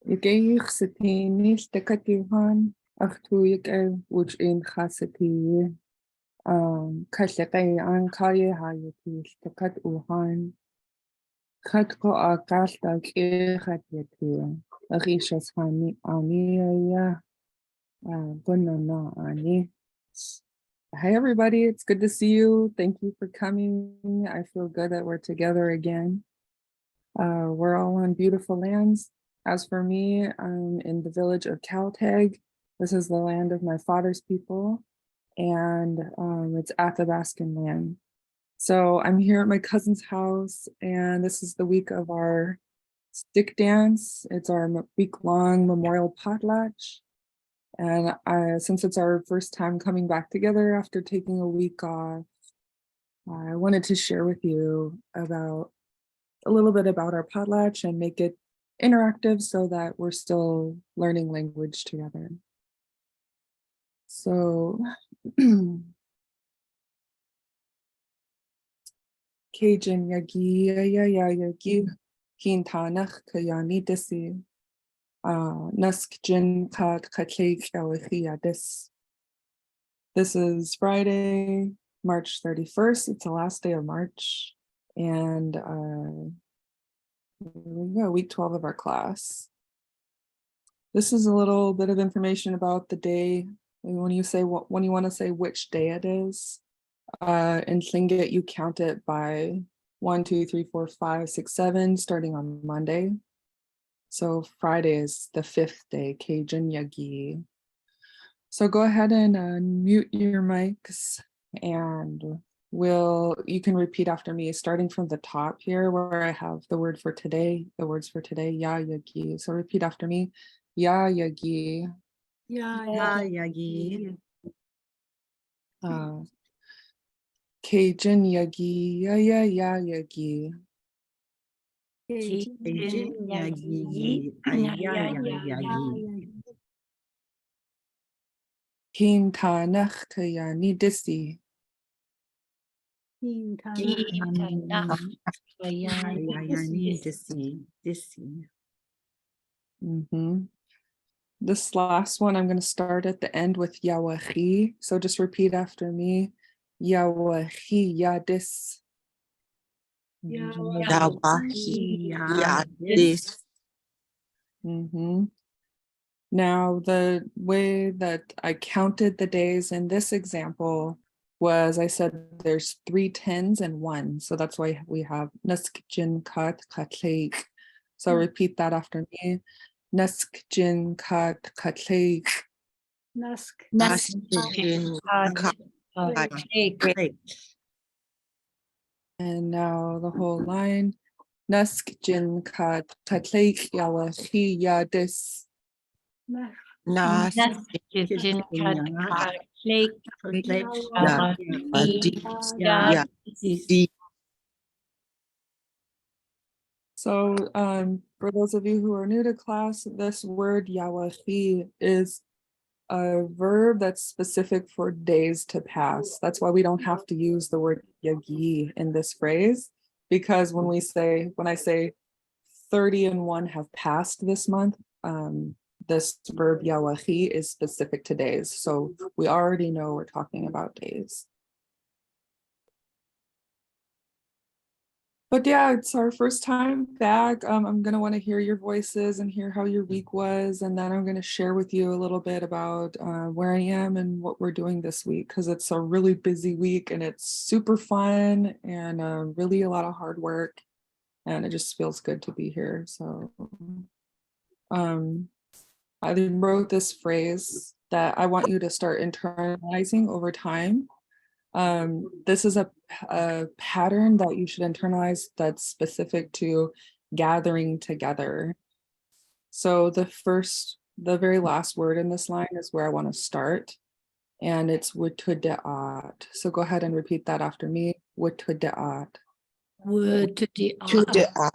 Икеих сатини стакативхан ахтуик уч ин хасати каллакай анкаи хаяти стакат ухан хатко акалта кехатити ришас хани ания gunana ani. Hi everybody, it's good to see you. Thank you for coming. I feel good that we're together again. We're all on beautiful lands. As for me, I'm in the village of Caltag. This is the land of my father's people, and it's Athabascan land. So I'm here at my cousin's house, and this is the week of our stick dance. It's our week-long memorial potlatch. And since it's our first time coming back together after taking a week off, I wanted to share with you about a little bit about our potlatch and make it interactive so that we're still learning language together. So Cajun yagi yagi kintanach kayani disi naskjin kat katlik this. This is Friday, March 31st. It's the last day of March. And week 12 of our class. This is a little bit of information about the day. When you want to say which day it is, in Lingít, you count it by 1, 2, 3, 4, 5, 6, 7, starting on Monday. So Friday is the 5th day, Cajun Yagi. So go ahead and mute your mics, and you can repeat after me, starting from the top here where I have the words for today, ya yagi. So repeat after me, ya yagi. Ya yagi. Cajun yagi, ya yagi. Cajun yagi. Yagi. Kintanach kayani disi. This last one, I'm going to start at the end with yawahi. So just repeat after me. Yawahi yadis. Yawahi yadis. Now, the way that I counted the days in this example was I said there's 3 10s and 1. So that's why we have naskjin kat katleik. So repeat that after me. Naskjin kat katleik. Naskjin kat katleik. And now the whole line. Naskjin kat katleik yawahi yadis. Naskjin kat katleik yadis. So for those of you who are new to class, this word yawahi is a verb that's specific for days to pass. That's why we don't have to use the word yagi in this phrase, because when I say 30 and 1 have passed this month, this verb yawahi is specific to days. So we already know we're talking about days. But yeah, it's our first time back. I'm going to want to hear your voices and hear how your week was. And then I'm going to share with you a little bit about where I am and what we're doing this week, because it's a really busy week and it's super fun and really a lot of hard work. And it just feels good to be here. So I wrote this phrase that I want you to start internalizing over time. This is a pattern that you should internalize that's specific to gathering together. So the very last word in this line is where I want to start, and it's wutudeat. So go ahead and repeat that after me. Wutudeat. Wutudeat.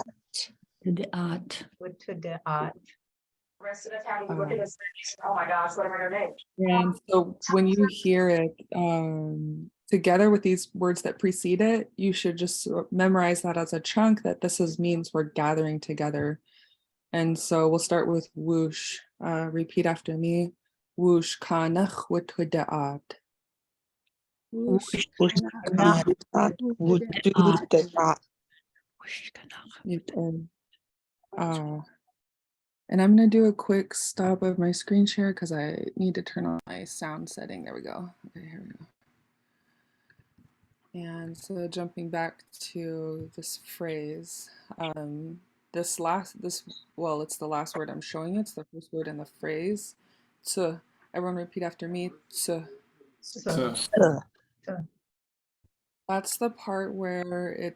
Oh my gosh, what am I going to name? And so when you hear it together with these words that precede it, you should just memorize that as a chunk, that means we're gathering together. And so we'll start with whoosh. Repeat after me. Whoosh kanach wutuda'at. And I'm going to do a quick stop of my screen share because I need to turn on my sound setting. There we go. Okay, here we go. And so jumping back to this phrase, it's the last word I'm showing you. It's the first word in the phrase. To. Everyone repeat after me. To. That's the part where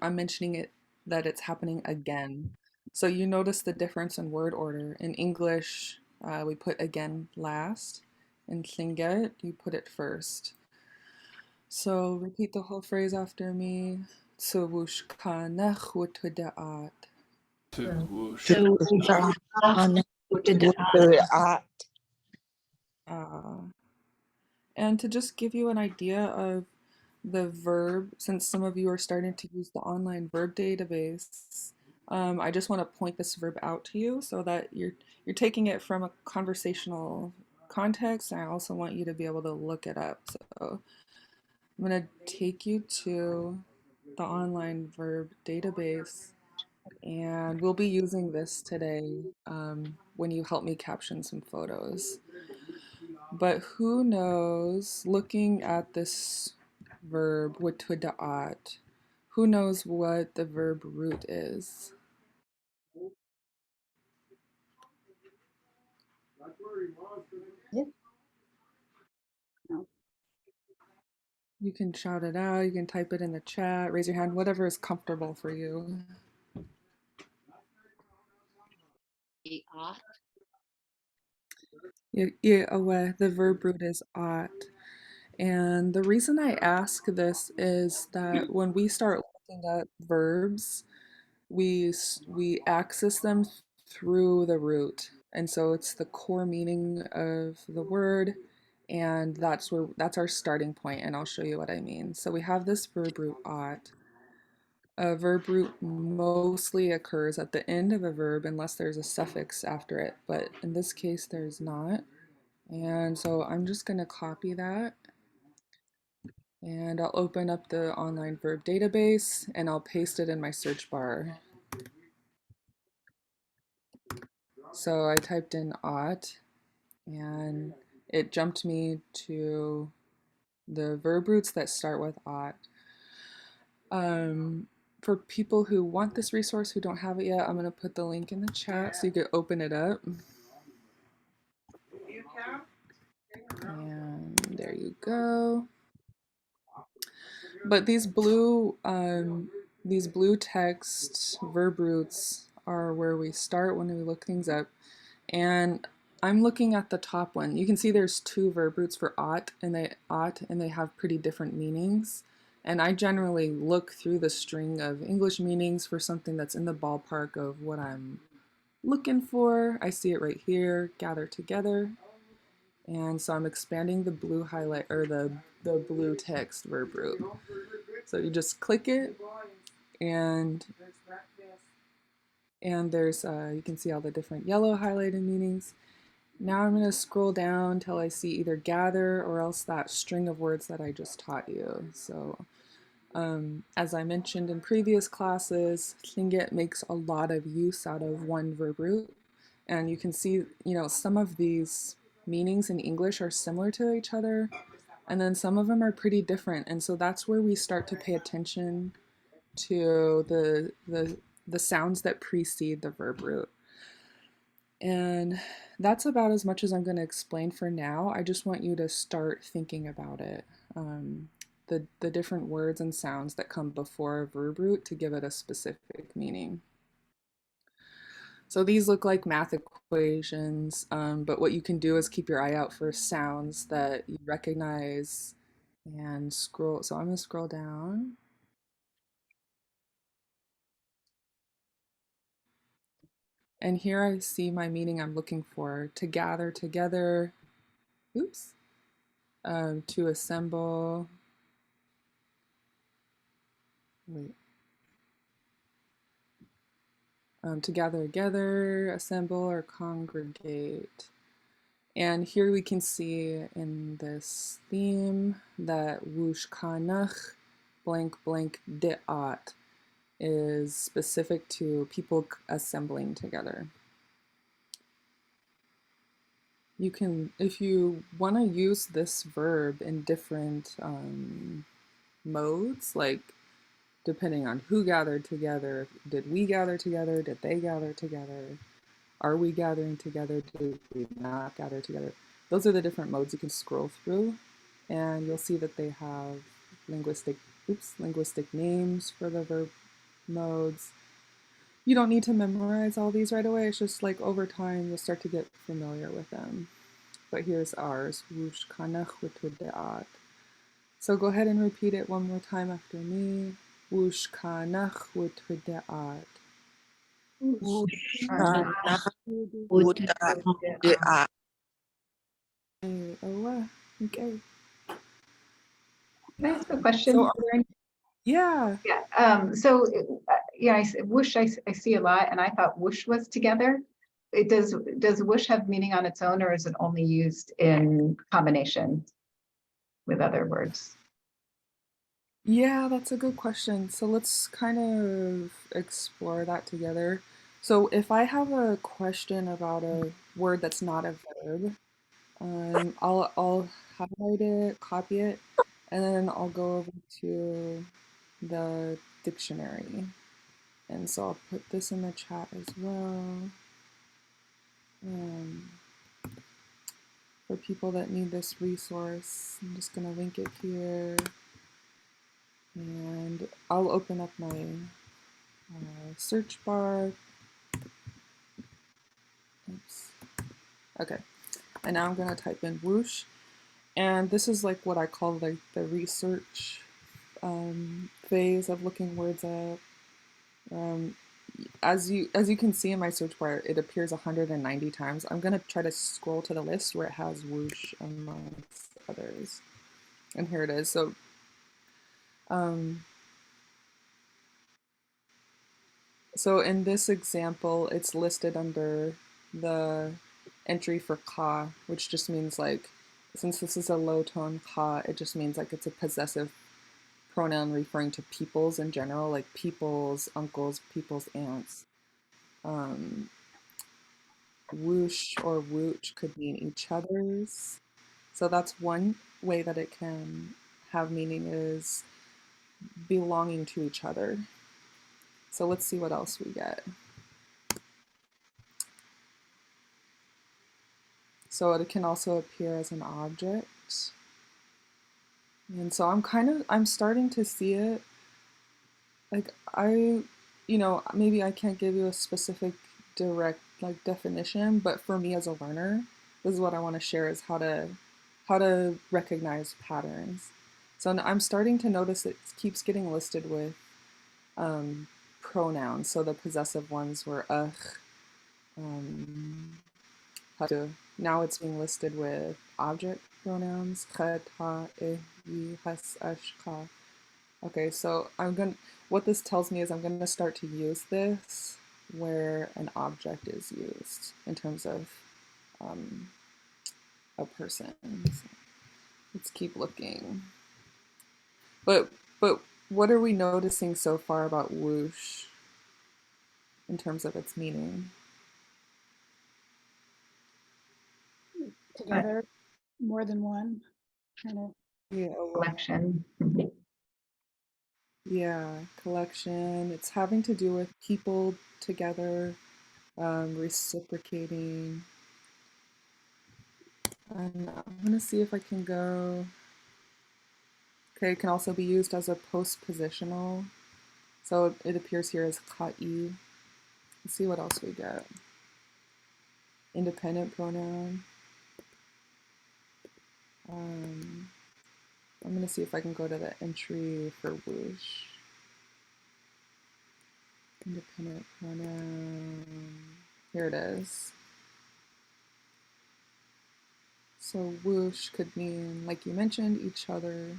I'm mentioning it that it's happening again. So you notice the difference in word order. In English, we put again last. In Lingít, you put it first. So repeat the whole phrase after me. Tsuvush kanech wutuda'at. And to just give you an idea of the verb, since some of you are starting to use the online verb database, I just want to point this verb out to you so that you're taking it from a conversational context. And I also want you to be able to look it up. So I'm going to take you to the online verb database, and we'll be using this today when you help me caption some photos. But who knows, looking at this verb, wutuda'at, who knows what the verb root is? Yeah. No. You can shout it out, you can type it in the chat, raise your hand, whatever is comfortable for you. The verb root is at. And the reason I ask this is that when we start looking at verbs, we access them through the root. And so it's the core meaning of the word, and that's our starting point, and I'll show you what I mean. So we have this verb root ought. A verb root mostly occurs at the end of a verb unless there's a suffix after it, but in this case there's not. And so I'm just going to copy that, and I'll open up the online verb database and I'll paste it in my search bar. So I typed in ought and it jumped me to the verb roots that start with ought. For people who want this resource who don't have it yet, I'm going to put the link in the chat so you can open it up. And there you go. But these blue text verb roots are where we start when we look things up. And I'm looking at the top one. You can see there's two verb roots for ought, and they have pretty different meanings. And I generally look through the string of English meanings for something that's in the ballpark of what I'm looking for. I see it right here, gather together. And so I'm expanding the blue highlight, or the blue text verb root. So you just click it, and there's you can see all the different yellow highlighted meanings. Now I'm going to scroll down till I see either gather or else that string of words that I just taught you. So as I mentioned in previous classes, Lingít makes a lot of use out of one verb root. And you can see, some of these meanings in English are similar to each other, and then some of them are pretty different. And so that's where we start to pay attention to the sounds that precede the verb root. And that's about as much as I'm going to explain for now. I just want you to start thinking about it. The different words and sounds that come before a verb root to give it a specific meaning. So these look like math equations, but what you can do is keep your eye out for sounds that you recognize and scroll. So I'm going to scroll down. And here I see my meaning I'm looking for: to gather together, oops, to assemble, wait, to gather together, assemble, or congregate. And here we can see in this theme that wush kanach blank blank de'at is specific to people assembling together. You can, if you want to use this verb in different modes, like depending on who gathered together, did we gather together, did they gather together, are we gathering together, did we not gather together? Those are the different modes you can scroll through, and you'll see that they have linguistic names for the verb modes. You don't need to memorize all these right away. It's just like over time you'll start to get familiar with them. But here's ours, wush kanach de'at. So go ahead and repeat it one more time after me. Wush kanach de'at. Okay. Can I ask a question? So are there any, yeah. Yeah. Yeah, whoosh I see a lot, and I thought whoosh was together. Does whoosh have meaning on its own, or is it only used in combination with other words? Yeah, that's a good question. So let's kind of explore that together. So if I have a question about a word that's not a verb, I'll highlight it, copy it, and then I'll go over to the dictionary. And so I'll put this in the chat as well. For people that need this resource, I'm just gonna link it here. And I'll open up my search bar. Oops. Okay. And now I'm gonna type in whoosh. And this is like what I call like the research phase of looking words up. As you can see in my search bar, it appears 190 times. I'm gonna try to scroll to the list where it has whoosh amongst others. And here it is. So so in this example, it's listed under the entry for ka, which just means like, since this is a low tone ka, it just means like it's a possessive pronoun referring to peoples in general, like people's uncles, people's aunts. Whoosh or whooch could mean each other's. So that's one way that it can have meaning, is belonging to each other. So let's see what else we get. So it can also appear as an object. And so I'm starting to see it. Like maybe I can't give you a specific direct like definition, but for me as a learner, this is what I want to share, is how to recognize patterns. So I'm starting to notice it keeps getting listed with pronouns. So the possessive ones were now it's being listed with object pronouns. Okay, so what this tells me is I'm gonna start to use this where an object is used in terms of a person. So let's keep looking. But what are we noticing so far about whoosh in terms of its meaning? Together, more than one, kind of. Yeah, Collection. yeah, collection. It's having to do with people together, reciprocating. And I'm gonna see if I can go. Okay, it can also be used as a postpositional. So it appears here as ka'i. Let's see what else we get. Independent pronoun. I'm gonna see if I can go to the entry for whoosh. Independent pronoun. Here it is. So whoosh could mean, like you mentioned, each other.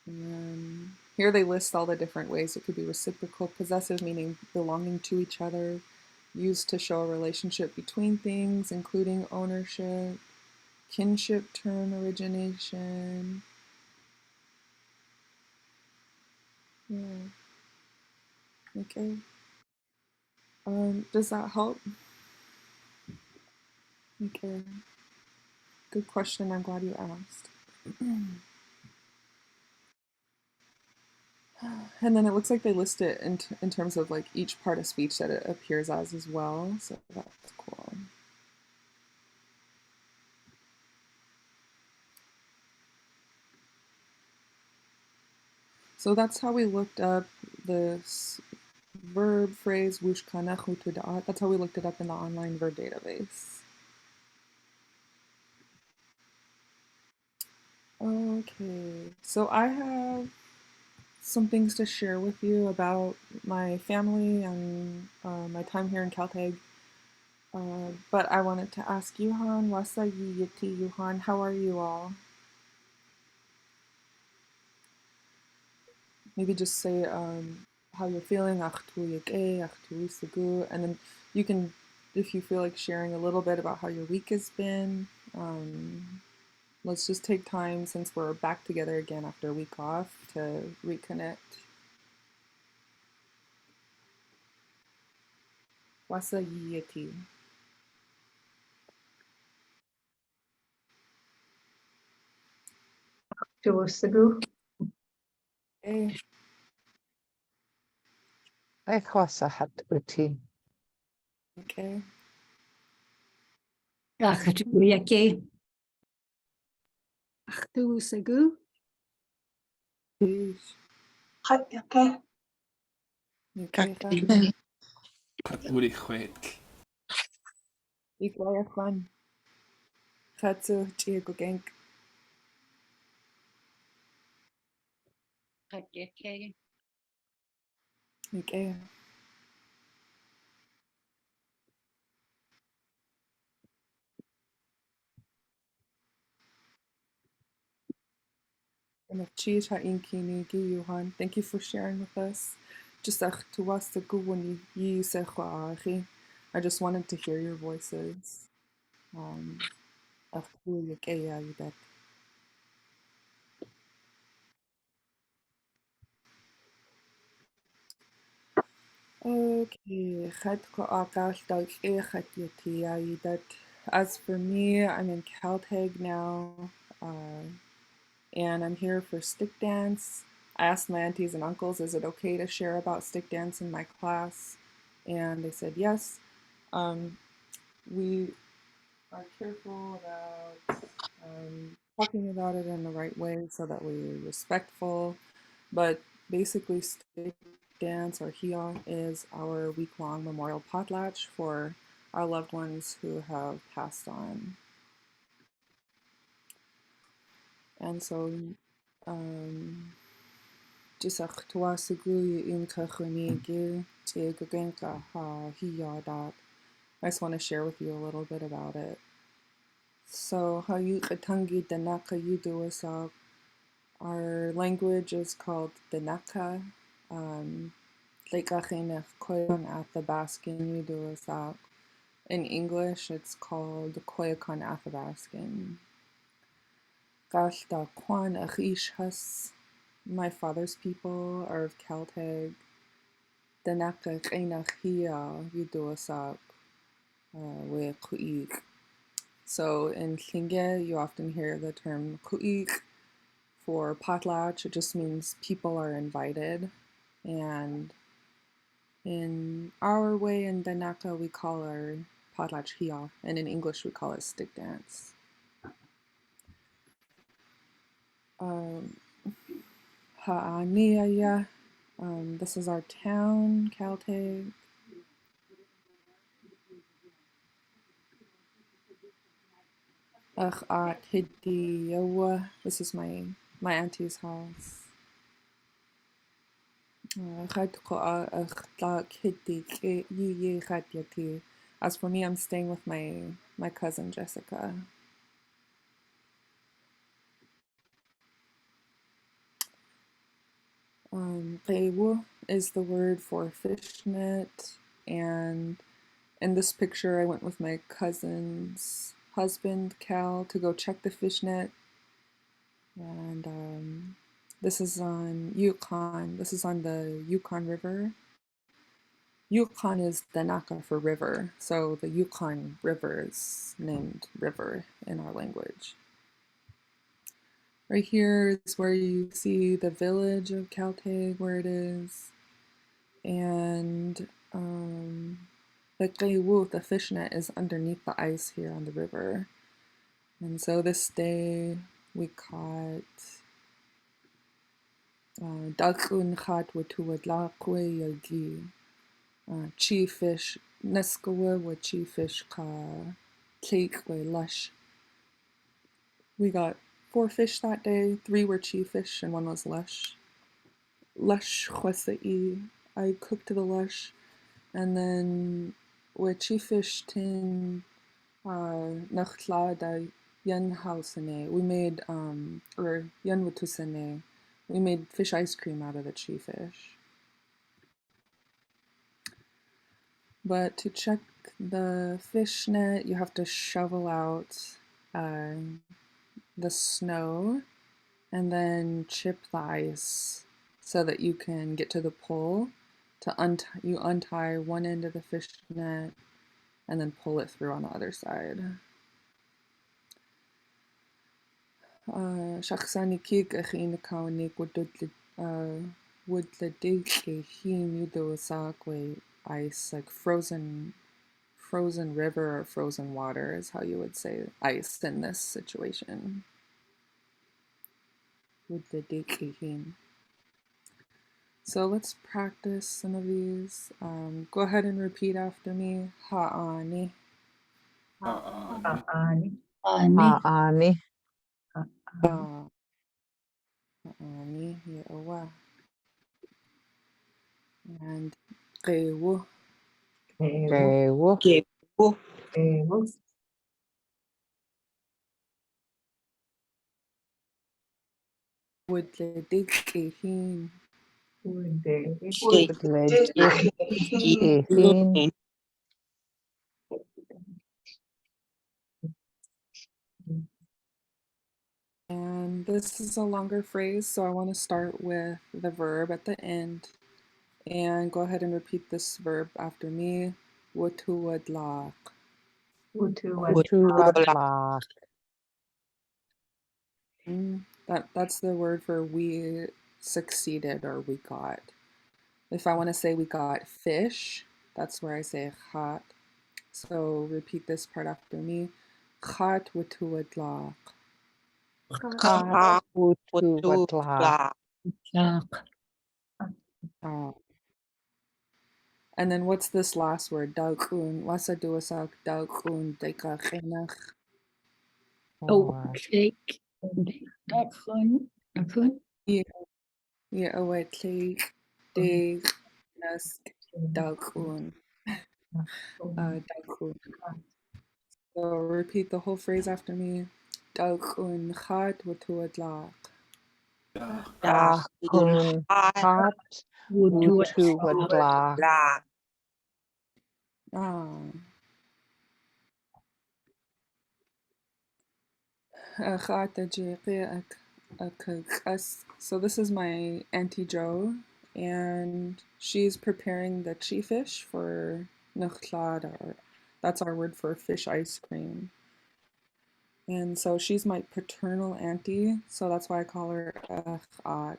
And then Here they list all the different ways it could be reciprocal, possessive, meaning belonging to each other, used to show a relationship between things, including ownership, kinship term origination. Yeah. Okay. Does that help? Okay. Good question. I'm glad you asked. And then it looks like they list it in terms of like each part of speech that it appears as well. So that's cool. So that's how we looked up this verb phrase wushkanachu tudaat. That's how we looked it up in the online verb database. Okay, so I have some things to share with you about my family and my time here in Caltech. But I wanted to ask Yuhan, wasa yiti Yuhan, how are you all? Maybe just say how you're feeling, and then you can, if you feel like sharing a little bit about how your week has been. Let's just take time since we're back together again after a week off to reconnect. Wasa yiti. Tuusagu. Eh, Ekwasa hat uti. okay. Akatuyake. Tuusagu. Peace. Okay. Okay. Uri chwet. Igual Juan. Katsu chico gank. Akatuyake. Okay. Thank you for sharing with us. I just wanted to hear your voices. Um, Okay. As for me, I'm in Caltech now, and I'm here for stick dance. I asked my aunties and uncles, is it okay to share about stick dance in my class? And they said yes. We are careful about talking about it in the right way so that we're respectful. But basically, stick dance or hia is our week-long memorial potlatch for our loved ones who have passed on. And so, jisach tuasigu inka khunigi tiegugenka ha hia dat. I just want to share with you a little bit about it. So, Hayukatangi Danaka Yuduasa, our language is called Danaka. Lekachinech Koyan Athabaskan Yuduasa. In English, it's called Koyakon Athabaskan. Gashta Kwan Achishas, my father's people are of Caltech. Danaka Kainachia Yuduasa, we Kuik. So in Lingít, you often hear the term kuik for potlatch. It just means people are invited. And in our way in Danaka, we call our potlatch hia, and in English, we call it stick dance. Ha'aniya, this is our town, Caltech. This is my auntie's house. As for me, I'm staying with my cousin Jessica. Qewu is the word for fishnet, and in this picture I went with my cousin's husband, Cal, to go check the fishnet, and this is on Yukon. This is on the Yukon River. Yukon is Danaka for river, so the Yukon River is named river in our language. Right here is where you see the village of Caltag, where it is, and the Qewu, the fishnet, is underneath the ice here on the river. And so this day we caught Dakun Khat Watuwadlakwe Yagi, chi fish, Neskawa wa chi fish ka cake we lush. We got 4 fish that day, 3 were chi fish and 1 was lush. Lush chwasai, I cooked the lush, and then with chi fish tin nachtla da yan hausane. We made or yan watusane. We made fish ice cream out of the chi fish. But to check the fish net, you have to shovel out the snow and then chip the ice so that you can get to the pole. You untie one end of the fish net and then pull it through on the other side. Shakhsanikik achin kaunik would the dig him you ice, like frozen river or frozen water is how you would say ice in this situation. Would the dig him. So let's practice some of these. Go ahead and repeat after me. Ha'ani. Ani. Ha'ani. Ha'ani. Ye'owa. And Qewu. Qewu. Qewu. Qewu. Would the dig him. Udlejihin. And this is a longer phrase, so I want to start with the verb at the end. And go ahead and repeat this verb after me. Wutuwadlaq. Utuwadlaq. That's the word for we succeeded or we got. If I want to say we got fish, that's where I say khat. So repeat this part after me. Khat wutuwadlaq. Utuwadlaq. And then what's this last word? Daukun. Wasa duasak daukun dekachenach. cake. Dakun. Yeah, awetli dig nask daukun. Daukun. So repeat the whole phrase after me. Daukun khat wutuwadlaq. Dakun hat utuwadlaq. So this is my Auntie Jo, and she's preparing the chi fish for nuchlada. That's our word for fish ice cream. And so she's my paternal auntie, so that's why I call her Achat.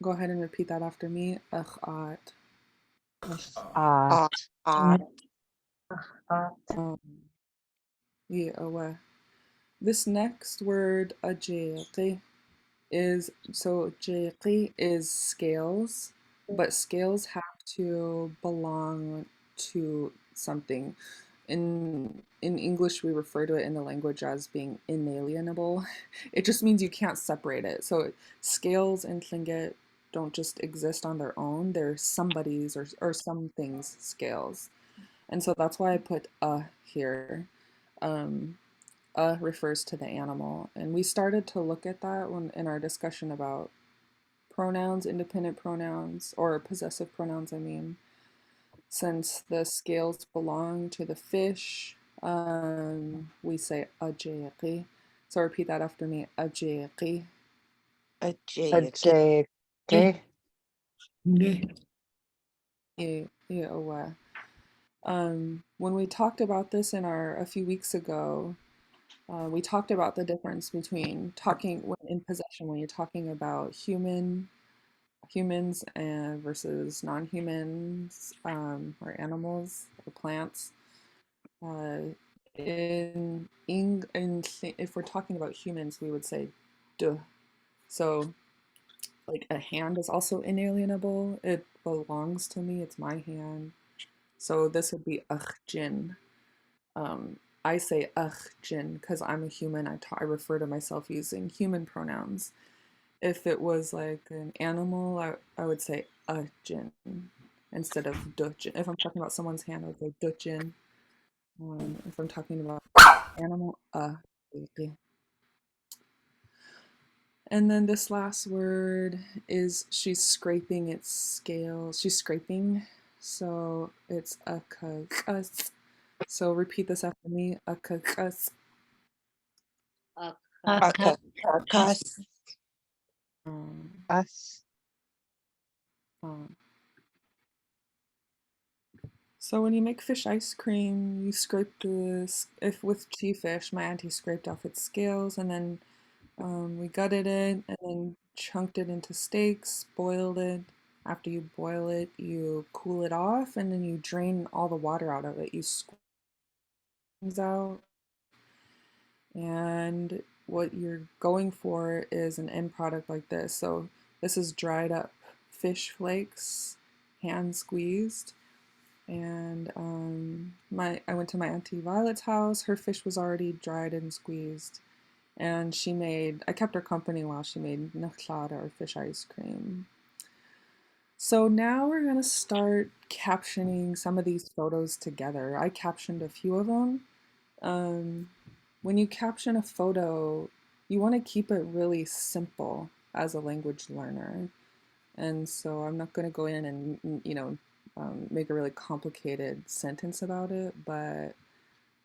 Go ahead and repeat that after me. Achat. Yeah, this next word, ajayqi, is jayqi is scales, but scales have to belong to something. In English, we refer to it in the language as being inalienable. It just means you can't separate it. So scales in Tlingit don't just exist on their own. They're somebody's or something's scales. And so that's why I put here. refers to the animal. And we started to look at that when in our discussion about pronouns, independent pronouns, or possessive pronouns, I mean, since the scales belong to the fish, we say ajayaki. So repeat that after me, ajayaki. Ajayaki. Yeah. When we talked about this a few weeks ago, we talked about the difference between talking when in possession when you're talking about humans and versus non-humans, or animals or plants. Uh, if we're talking about humans, we would say duh. So like a hand is also inalienable. It belongs to me. It's my hand. So this would be jin. I say jin because I'm a human. I refer to myself using human pronouns. If it was like an animal, I would say jin instead of duchin. If I'm talking about someone's hand, I would say duchin. If I'm talking about animal, and then this last word is she's scraping its scales. She's scraping, so it's a kakas. So repeat this after me, a kakas. Akakas. Um, Us. um, So when you make fish ice cream, you scrape if with tea fish, my auntie scraped off its scales and then we gutted it and then chunked it into steaks, boiled it. After you boil it, you cool it off and then you drain all the water out of it. You squeeze out, and what you're going for is an end product like this. So this is dried up fish flakes, hand squeezed. And I went to my auntie Violet's house. Her fish was already dried and squeezed, and I kept her company while she made nakhlada, or fish ice cream. So now we're gonna start captioning some of these photos together. I captioned a few of them. When you caption a photo, you want to keep it really simple as a language learner. And so I'm not going to go in and, make a really complicated sentence about it, but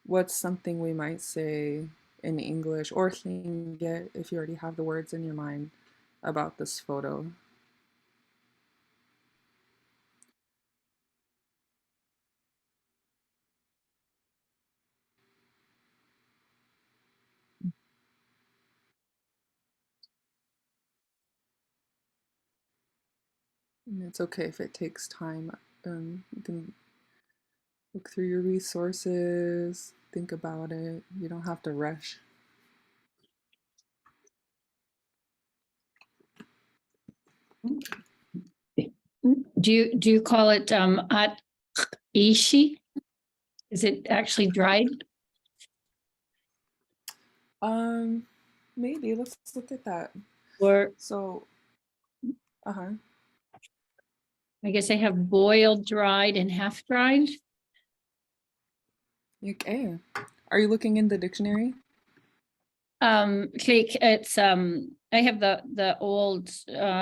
what's something we might say in English or Lingít if you already have the words in your mind about this photo? And it's okay if it takes time. You can look through your resources, think about it. You don't have to rush. Do you call it at ishi? Is it actually dried? Maybe let's look at that. Or So, uh-huh. I guess I have boiled, dried, and half dried. Okay. Are you looking in the dictionary? Click, it's I have the old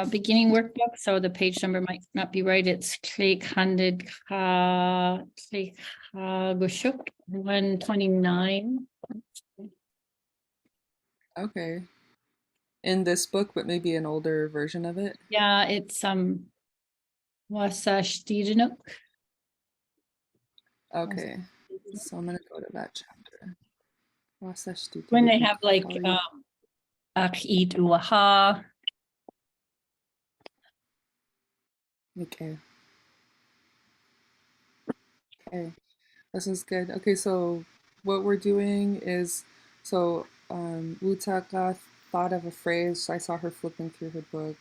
beginning workbook, so the page number might not be right. It's click 129. Okay. In this book, but maybe an older version of it. Yeah, it's Wasashtirinuk. Okay. So I'm gonna go to that chapter. When they have like How are you? Akid Uaha. Okay. Okay. This is good. Okay, so what we're doing is Wutaka thought of a phrase. So I saw her flipping through her book,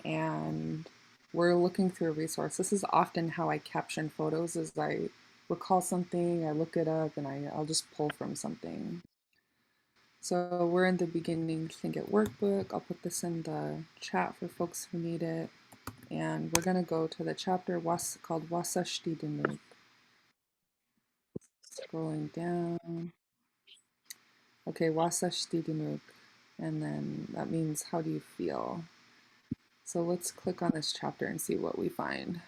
and we're looking through a resource. This is often how I caption photos, is I recall something, I look it up, and I'll just pull from something. So we're in the beginning Lingít workbook. I'll put this in the chat for folks who need it. And we're gonna go to the chapter called Wasashti Dinuk. Scrolling down. Okay, wasashtiginuk. And then that means how do you feel? So let's click on this chapter and see what we find.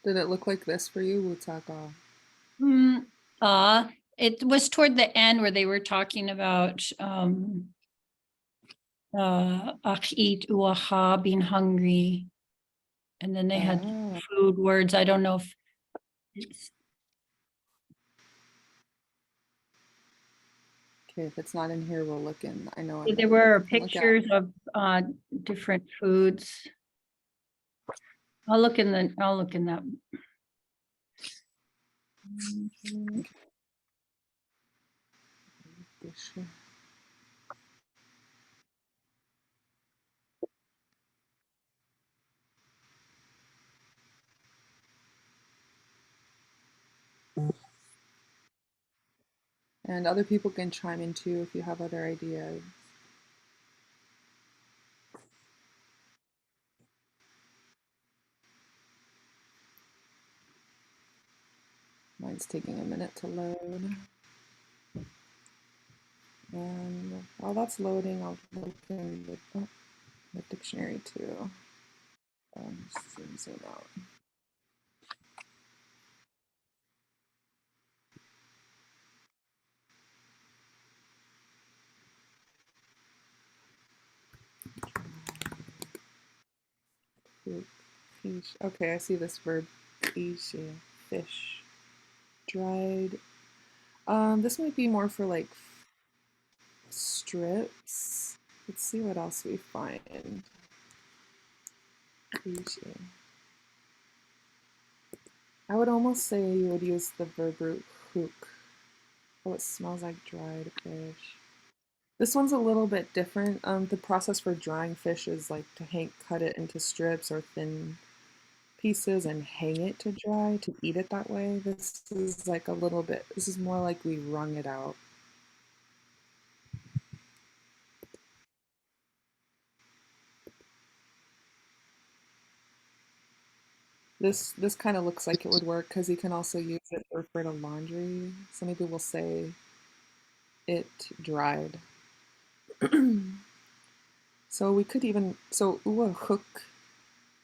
Did it look like this for you, Wutaka? It was toward the end where they were talking about eat uaha, being hungry. And then they had Ah. food words. I don't know if Okay, if it's not in here, we'll look in. I know there were we can look at. pictures of different foods. I'll look in that. And other people can chime in too if you have other ideas. Mine's taking a minute to load. And while that's loading, I'll look in the dictionary too. Zoom out. Fish. Okay, I see this verb. Fish. Fish. Dried. This might be more for like strips. Let's see what else we find. Fish. I would almost say you would use the verb root hook. Oh, it smells like dried fish. This one's a little bit different. The process for drying fish is like to cut it into strips or thin pieces and hang it to dry to eat it that way. This is like a little bit, this is more like we wrung it out. This kind of looks like it would work because you can also use it to refer to laundry. Some people will say it dried. So we could even, so ua hook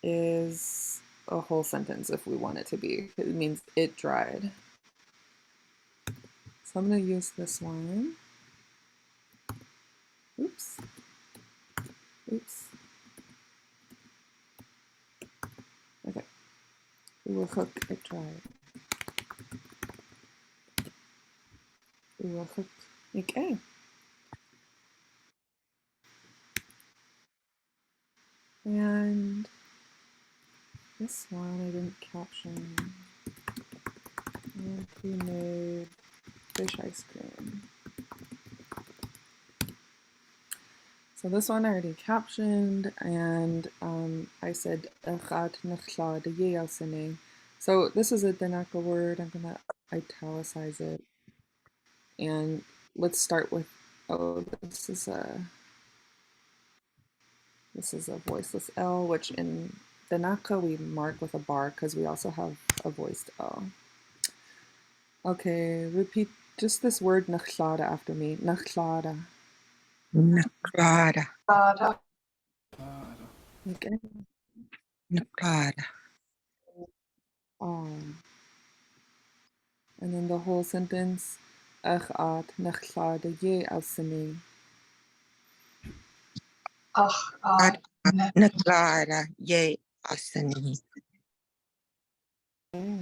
is a whole sentence if we want it to be. It means it dried. So I'm going to use this one. Oops. Oops. Okay. Ua hook, it dried. Ua hook. Okay. And this one I didn't caption. And we made fish ice cream. So this one I already captioned, and I said "Echad nechla de yeyasene." So this is a Danaka word. I'm gonna italicize it, and let's start with. Oh, this is a voiceless L, which in Danaka we mark with a bar because we also have a voiced L. Okay, repeat just this word nachlada after me. Nachlada. Nakrada. Okay. Nakrada. And then the whole sentence. Echad nachlada ye alsini. Nakrada. Ye asani. Okay.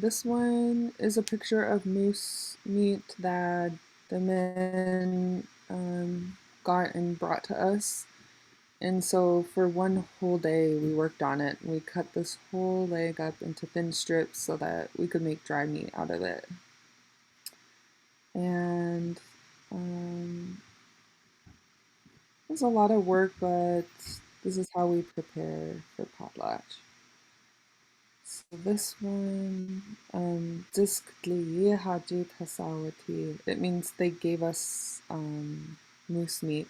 This one is a picture of moose meat that the men got and brought to us. And so for one whole day, we worked on it. We cut this whole leg up into thin strips so that we could make dry meat out of it. And It's a lot of work, but this is how we prepare for potlatch. So this one, Diskli Hajit Hasawati. It means they gave us moose meat.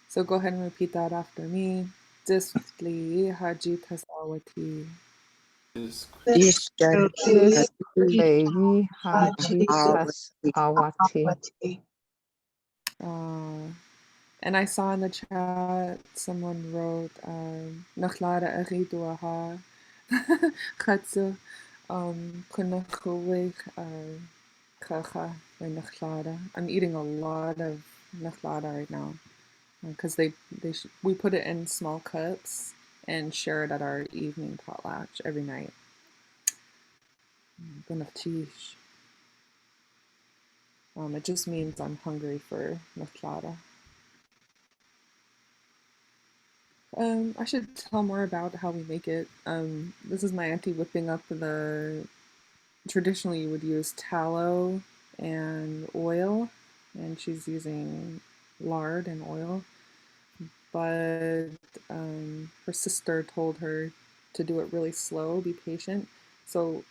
So go ahead and repeat that after me. Diskli Hajit Hasawati. Is Ishtar Lehi Haji Has Awati. And I saw in the chat someone wrote Naklara Ariduaha Khatsu Kunakuwik Kacha Naklara. I'm eating a lot of Naklara right now because we put it in small cups and share it at our evening potlatch every night. Bunaftish. It just means I'm hungry for Naklara. I should tell more about how we make it. This is my auntie whipping up the. Traditionally, you would use tallow and oil, and she's using lard and oil. But her sister told her to do it really slow, be patient. So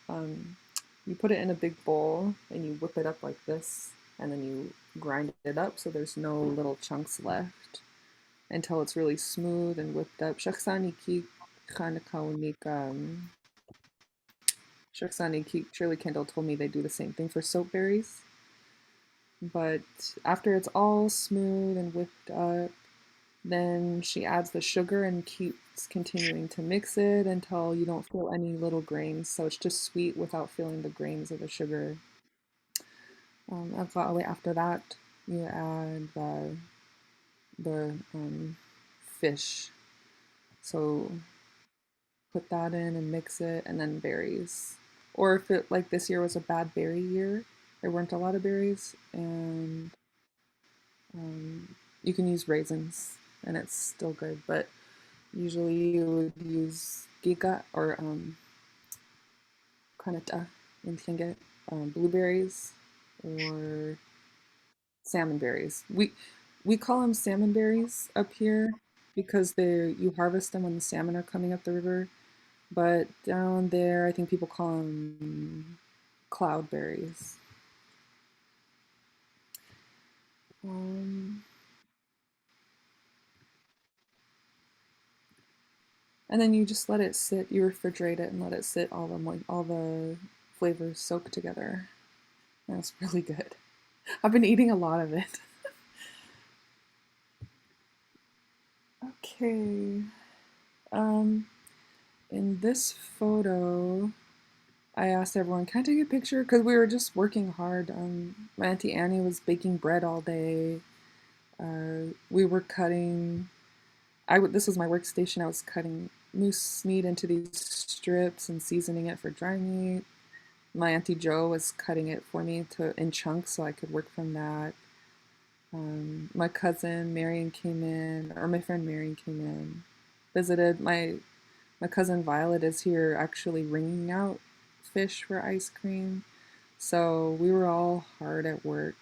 you put it in a big bowl and you whip it up like this, and then you grind it up so there's no little chunks left until it's really smooth and whipped up. Shaksani ki Shirley Kendall told me they do the same thing for soap berries. But after it's all smooth and whipped up, then she adds the sugar and keeps continuing to mix it until you don't feel any little grains. So it's just sweet without feeling the grains of the sugar. After that, you add the fish. So put that in and mix it, and then berries. Or if it, like this year was a bad berry year, there weren't a lot of berries, and you can use raisins, and it's still good. But usually you would use giga or kanata in Lingít, blueberries or salmon berries. We call them salmon berries up here because you harvest them when the salmon are coming up the river. But down there, I think people call them cloudberries. And then you just let it sit. You refrigerate it and let it sit. All the flavors soak together. That's really good. I've been eating a lot of it. Okay. In this photo, I asked everyone, can I take a picture? Because we were just working hard. My Auntie Annie was baking bread all day. We were cutting. This was my workstation. I was cutting moose meat into these strips and seasoning it for dry meat. My Auntie Jo was cutting it for me in chunks so I could work from that. My cousin Marion came in, or my friend Marion came in, visited. My cousin Violet is here actually wringing out fish for ice cream. So we were all hard at work.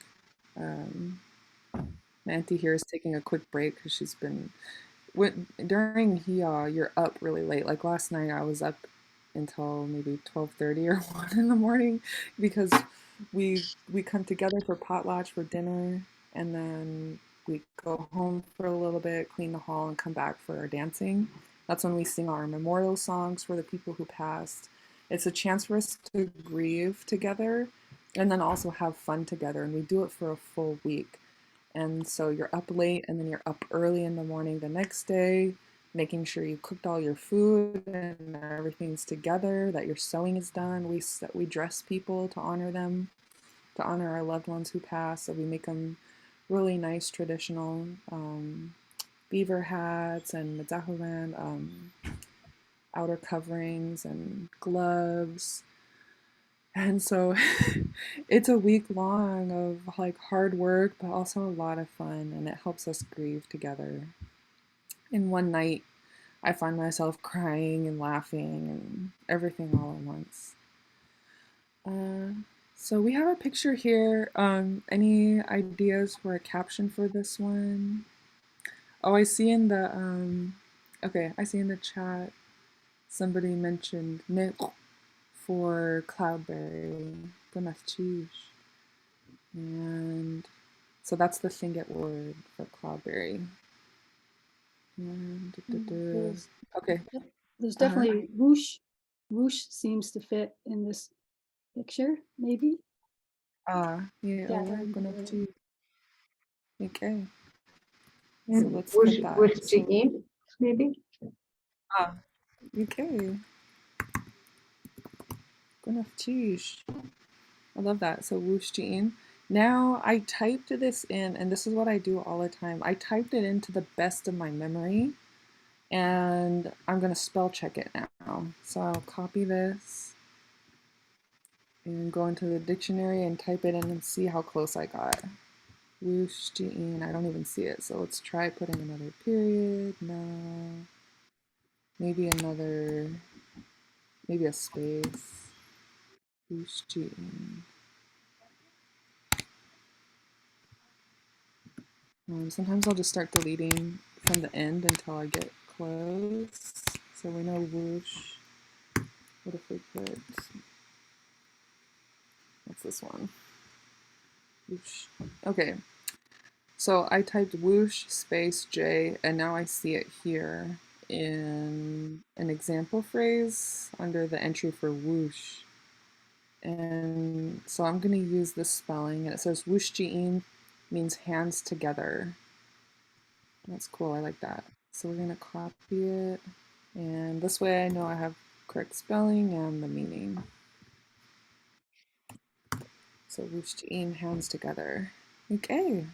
My auntie here is taking a quick break because she's been during Hia, you're up really late. Like last night, I was up until maybe 12:30 or 1 in the morning because we come together for potlatch for dinner, and then we go home for a little bit, clean the hall, and come back for our dancing. That's when we sing our memorial songs for the people who passed. It's a chance for us to grieve together and then also have fun together, and we do it for a full week. And so you're up late and then you're up early in the morning the next day, making sure you cooked all your food and everything's together, that your sewing is done. We dress people to honor them, to honor our loved ones who passed. So we make them really nice traditional beaver hats and medzahulan, outer coverings and gloves. And so it's a week long of like hard work, but also a lot of fun, and it helps us grieve together. In one night, I find myself crying and laughing and everything all at once. So we have a picture here. Any ideas for a caption for this one? Oh, I see in the okay, I see in the chat somebody mentioned Nick for cloudberry. Gunnath and so that's the Lingít word for cloudberry. And There's, okay. there's Uh-huh. definitely whoosh. Whoosh seems to fit in this picture, maybe. Yeah, Yeah, Gunnath Okay. So And let's Wush, put that. Wush Ji'in, maybe? Ah, okay. Gunnath I love that. So Wushji'in. Now I typed this in, and this is what I do all the time. I typed it into the best of my memory, and I'm gonna spell check it now. So I'll copy this and go into the dictionary and type it in and see how close I got. Wushji'in. I don't even see it. So let's try putting another period. No. Maybe another. Maybe a space. Wushji'in. Sometimes I'll just start deleting from the end until I get close. So we know whoosh. What if we put, what's this one? Whoosh. Okay, so I typed whoosh space J, and now I see it here in an example phrase under the entry for whoosh. And so I'm going to use this spelling, and it says whooshji'in means hands together. That's cool, I like that. So we're going to copy it. And this way I know I have correct spelling and the meaning. So wushtiin, hands together. Okay.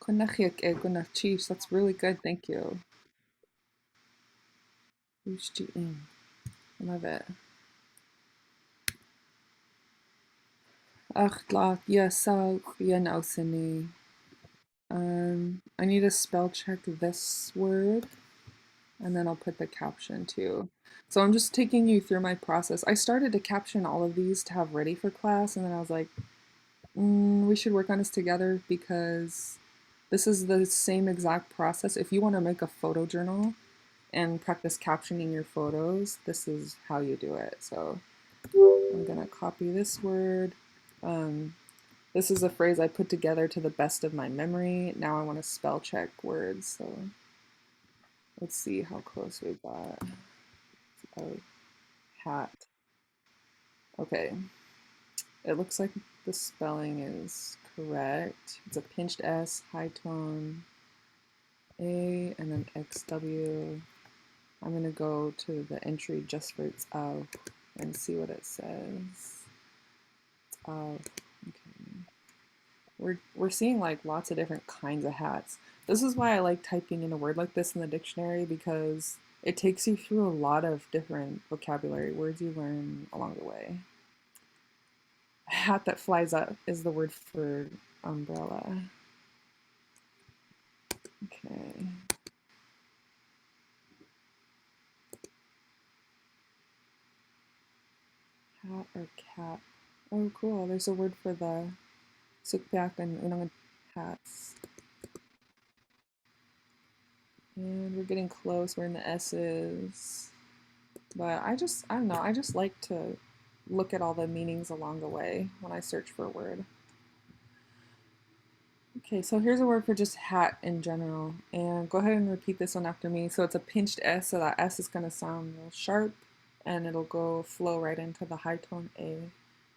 That's really good, thank you. Wushtiin. I love it. Achtlak yasal yanausini. I need to spell check this word, and then I'll put the caption too. So I'm just taking you through my process. I started to caption all of these to have ready for class, and then I was like, we should work on this together because this is the same exact process. If you want to make a photo journal and practice captioning your photos, this is how you do it. So I'm going to copy this word. This is a phrase I put together to the best of my memory. Now I want to spell check words. So let's see how close we got. Oh, hat. Okay. It looks like the spelling is correct. It's a pinched S, high tone, A, and then XW. I'm going to go to the entry just for its of and see what it says. Of. Okay. We're seeing like lots of different kinds of hats. This is why I like typing in a word like this in the dictionary, because it takes you through a lot of different vocabulary words you learn along the way. Hat that flies up is the word for umbrella. Okay. Hat or cap. Oh, cool. There's a word for the sukpiak and unang hats. And we're getting close. We're in the S's. But I don't know. I just like to look at all the meanings along the way when I search for a word. Okay, so here's a word for just hat in general. And go ahead and repeat this one after me. So it's a pinched S, so that S is going to sound real sharp, and it'll go flow right into the high tone A.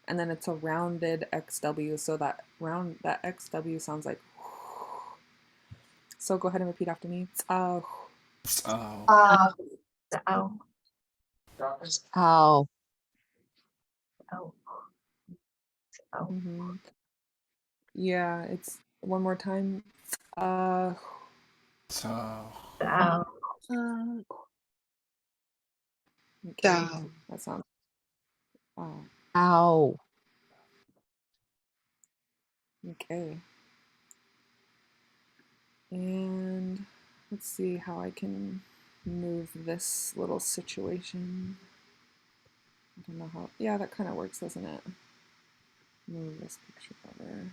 And then it's a rounded XW, so that XW sounds like so go ahead and repeat after me. Oh. Oh. Ow. Oh. Oh. Yeah, it's one more time. So. Oh. Okay, that sounds. Ow. Okay. And let's see how I can move this little situation. I don't know how. Yeah, that kind of works, doesn't it? Move this picture over.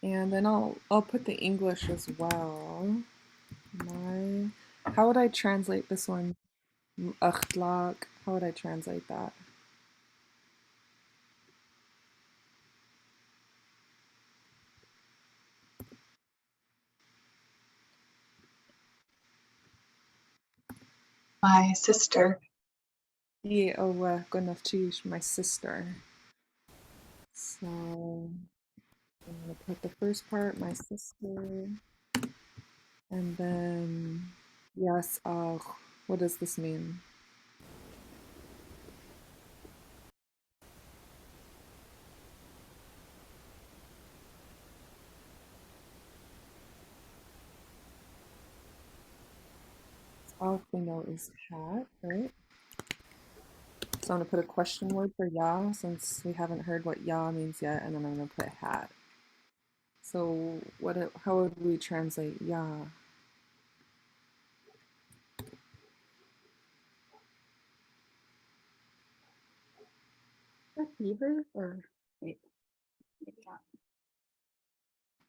And then I'll put the English as well. How would I translate this one? Akhlaq. How would I translate that? My sister. Yeah, oh, good enough to use my sister. So I'm gonna put the first part, my sister, and then yes. What does this mean? All we know is hat, right? So I'm gonna put a question word for ya since we haven't heard what ya means yet, and then I'm gonna put hat. So how would we translate ya? A beaver or wait, maybe not.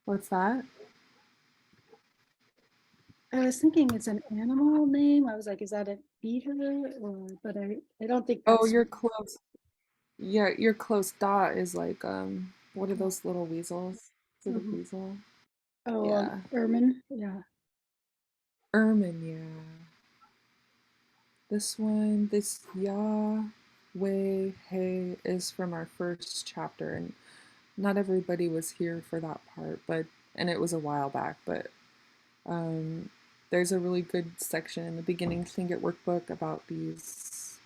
What's that? I was thinking it's an animal name. I was like, is that a beaver or, but I don't think Oh, that's. you're close. Yeah, you're close. Da is like what are Oh, those little weasels? Is it a mhm. weasel? Oh, Yeah. ermine. Yeah. Ermine, yeah. This Yahweh Hey is from our first chapter, and not everybody was here for that part, and it was a while back, but um, there's a really good section in the beginning Lingít workbook about these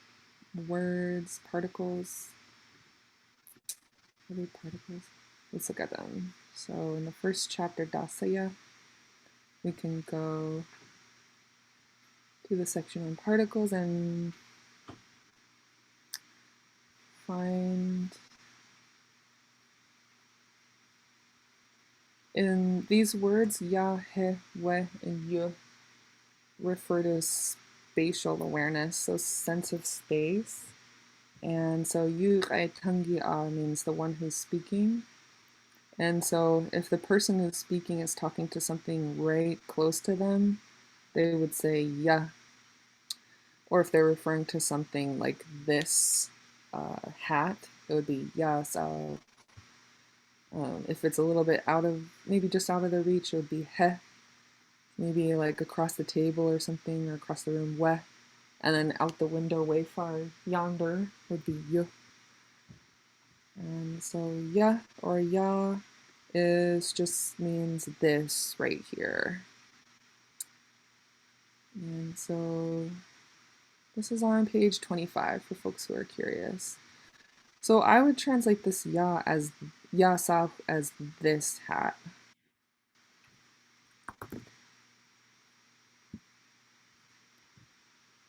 words, particles. What are particles? Let's look at them. So in the first chapter, Dasaya, we can go to the section on particles and find in these words, Ya, He, We, and Yu refer to spatial awareness, so sense of space. And so Yu Rai Tangi A means the one who's speaking. And so if the person who's speaking is talking to something right close to them, they would say Ya. Or if they're referring to something like this hat, it would be Ya Sao. If it's a little bit maybe just out of their reach, it would be He. Maybe like across the table or something, or across the room, We. And then out the window way far yonder would be Yu. And so Ya or Ya is just means this right here. And so this is on page 25 for folks who are curious. So I would translate this Ya as Ya Sa as this hat.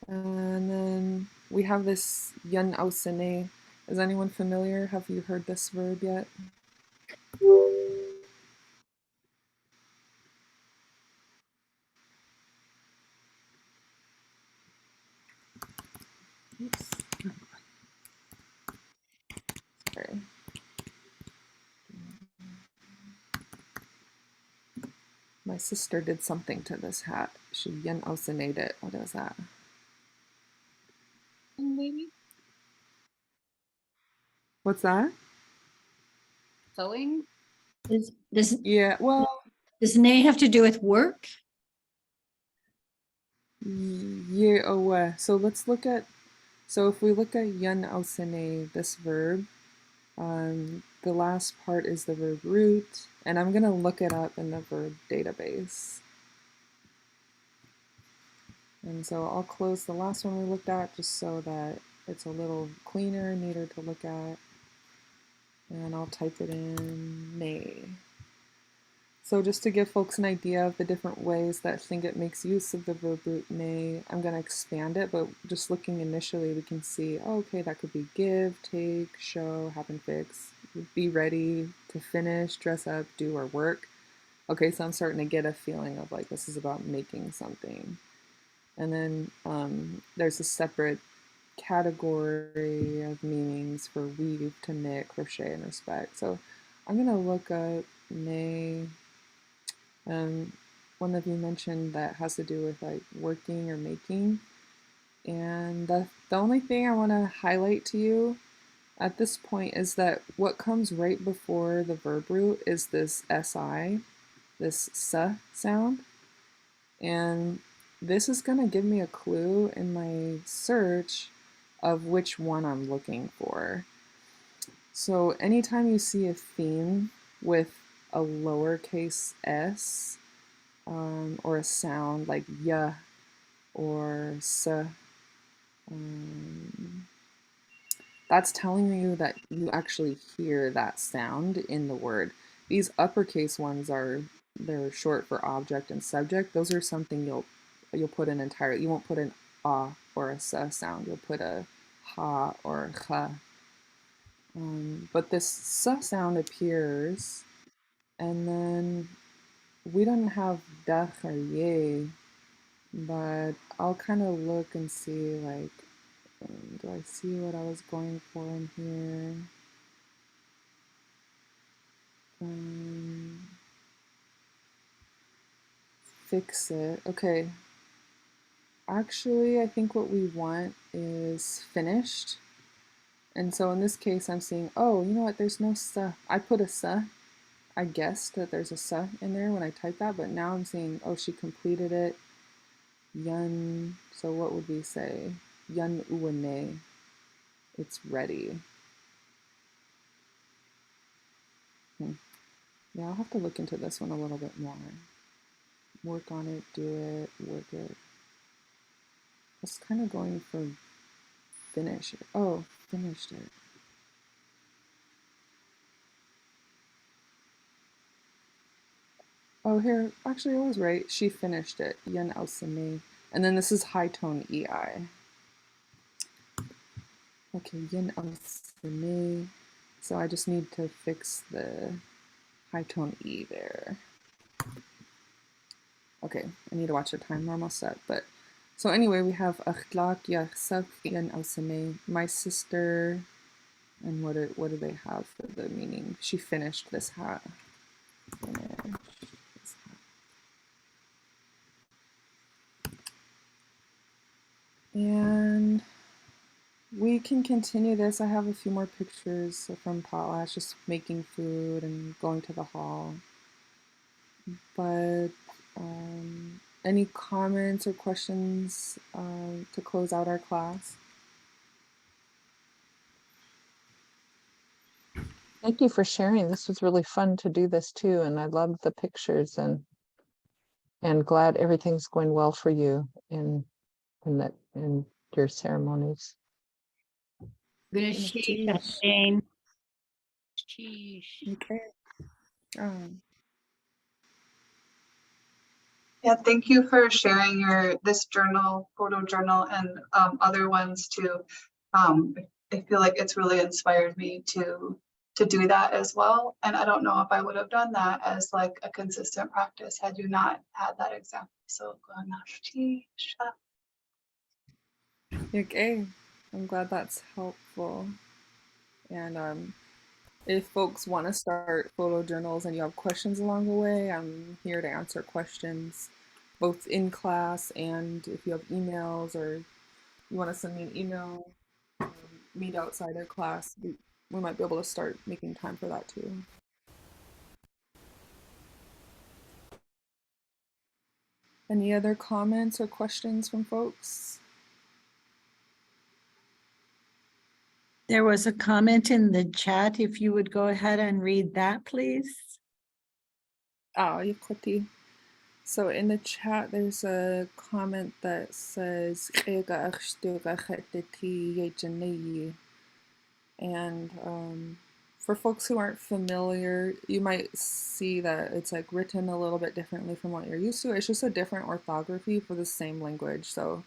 And then we have this Yun Ausene. Is anyone familiar? Have you heard this verb yet? Oops. Sorry. My sister did something to this hat. She Yun Ausene it. What is that? Maybe What's that? sewing. Does Yeah, well, does Nay have to do with work? yeah, so let's look at, so if we look at Yun Ausene, this verb, the last part is the verb root, and I'm going to look it up in the verb database. And so I'll close the last one we looked at just so that it's a little cleaner, neater to look at. And I'll type it in May. So just to give folks an idea of the different ways that Lingít makes use of the verb root may, I'm going to expand it, but just looking initially, we can see, oh, okay, that could be give, take, show, happen, fix, be ready to finish, dress up, do, or work. Okay, so I'm starting to get a feeling of like this is about making something. And then there's a separate category of meanings for weave, to knit, crochet, and respect. So I'm going to look up ne. One of you mentioned that has to do with like working or making. And the only thing I want to highlight to you at this point is that what comes right before the verb root is this SI, this S sound. And this is going to give me a clue in my search of which one I'm looking for. So anytime you see a theme with a lowercase s or a sound like ya or s, that's telling you that you actually hear that sound in the word. These uppercase ones they're short for object and subject. Those are something you'll put an entire, you won't put an ah or a s sound. You'll put a ha or a kha. But this s sound appears, and then we don't have dach or ye, but I'll kind of look and see, like, do I see what I was going for in here? Fix it. Okay. Actually, I think what we want is finished. And so in this case, I'm seeing, oh, you know what? There's no sa. I put a sa. I guessed that there's a sa in there when I typed that, but now I'm seeing, oh, she completed it. Yun. So what would we say? Yun uwane. It's ready. Yeah, I'll have to look into this one a little bit more. Work on it, do it, work it. I was kind of going for finish it. Oh, finished it. Oh, here, actually, I was right. She finished it. Yen Elsame. And then this is high tone EI. Okay, Yen Elsame. So I just need to fix the high tone E there. Okay, I need to watch the time. We're almost set. But so anyway, we have Akhlaq Yakhsaf Yen Elsame. My sister. And what do they have for the meaning? She finished this hat. And we can continue this. I have a few more pictures from Potlatch, just making food and going to the hall. But any comments or questions to close out our class? Thank you for sharing. This was really fun to do this too, and I love the pictures and glad everything's going well for you in your ceremonies. Jane. Okay. Yeah, thank you for sharing this journal, photo journal, and other ones too. I feel like it's really inspired me to do that as well. And I don't know if I would have done that as like a consistent practice had you not had that example. So Okay. I'm glad that's helpful. And if folks want to start photo journals and you have questions along the way, I'm here to answer questions both in class and if you have emails or you want to send me an email, meet outside of class, we might be able to start making time for that too. Any other comments or questions from folks? There was a comment in the chat. If you would go ahead and read that, please. Yukoti. So in the chat, there's a comment that says, and for folks who aren't familiar, you might see that it's like written a little bit differently from what you're used to. It's just a different orthography for the same language. So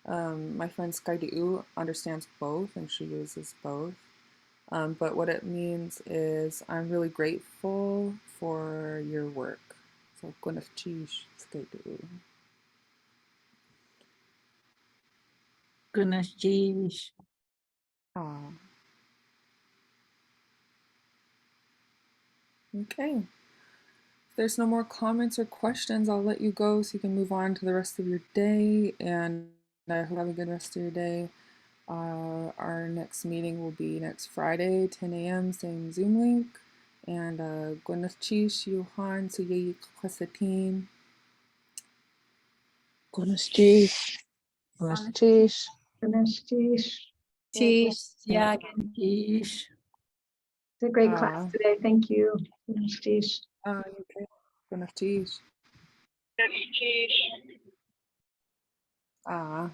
my friend Skaidu understands both and she uses both. But what it means is I'm really grateful for your work. So Gunafchish Skaidu. Gunash. Okay. If there's no more comments or questions, I'll let you go so you can move on to the rest of your day. And I hope you have a good rest of your day. Our next meeting will be next Friday, 10 a.m., same Zoom link. And Gonachish, Johan, Suyeyi Kwasatin. Buenos dias. Tish, yeah, Tish. It's a great class today. Thank you. Okay. Gonachish. Ah.